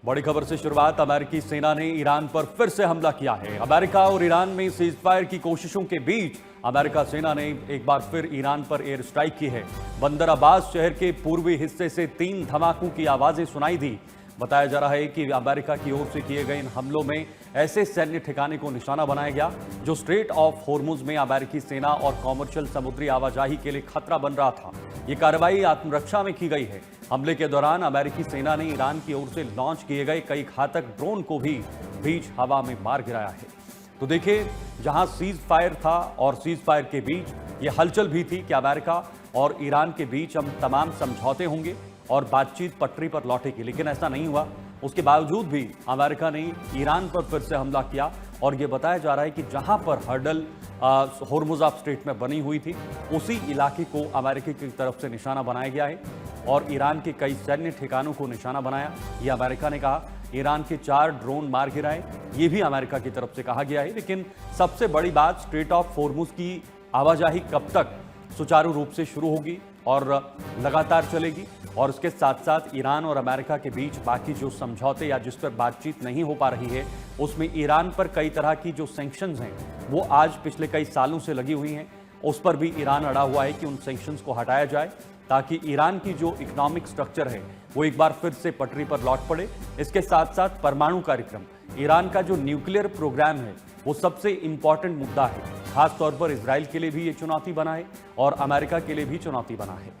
बड़ी खबर से शुरुआत। अमेरिकी सेना ने ईरान पर फिर से हमला किया है। अमेरिका और ईरान में सीज फायर की कोशिशों के बीच अमेरिका सेना ने एक बार फिर ईरान पर एयर स्ट्राइक की है। बंदर अब्बास शहर के पूर्वी हिस्से से 3 धमाकों की आवाजें सुनाई दी। बताया जा रहा है कि अमेरिका की ओर से किए गए इन हमलों में ऐसे सैन्य ठिकाने को निशाना बनाया गया जो स्ट्रेट ऑफ होर्मुज में अमेरिकी सेना और कॉमर्शियल समुद्री आवाजाही के लिए खतरा बन रहा था। ये कार्रवाई आत्मरक्षा में की गई है। हमले के दौरान अमेरिकी सेना ने ईरान की ओर से लॉन्च किए गए कई घातक ड्रोन को भी बीच हवा में मार गिराया है। तो देखिए, जहां सीज फायर था और सीज फायर के बीच ये हलचल भी थी कि अमेरिका और ईरान के बीच हम तमाम समझौते होंगे और बातचीत पटरी पर लौटेगी, लेकिन ऐसा नहीं हुआ। उसके बावजूद भी अमेरिका ने ईरान पर फिर से हमला किया और ये बताया जा रहा है कि जहां पर हर्डल होर्मुज ऑफ स्ट्रेट में बनी हुई थी, उसी इलाके को अमेरिका की तरफ से निशाना बनाया गया है और ईरान के कई सैन्य ठिकानों को निशाना बनाया। ये अमेरिका ने कहा। ईरान के 4 ड्रोन मार गिराए, ये भी अमेरिका की तरफ से कहा गया है। लेकिन सबसे बड़ी बात, स्ट्रेट ऑफ होर्मुज की आवाजाही कब तक सुचारू रूप से शुरू होगी और लगातार चलेगी, और इसके साथ साथ ईरान और अमेरिका के बीच बाकी जो समझौते या जिस पर बातचीत नहीं हो पा रही है, उसमें ईरान पर कई तरह की जो सैंक्शंस हैं वो आज पिछले कई सालों से लगी हुई हैं, उस पर भी ईरान अड़ा हुआ है कि उन सैंक्शंस को हटाया जाए ताकि ईरान की जो इकोनॉमिक स्ट्रक्चर है वो एक बार फिर से पटरी पर लौट पड़े। इसके साथ साथ परमाणु कार्यक्रम, ईरान का जो न्यूक्लियर प्रोग्राम है वो सबसे इंपॉर्टेंट मुद्दा है। खासतौर पर इजराइल के लिए भी ये चुनौती बना है और अमेरिका के लिए भी चुनौती बना है।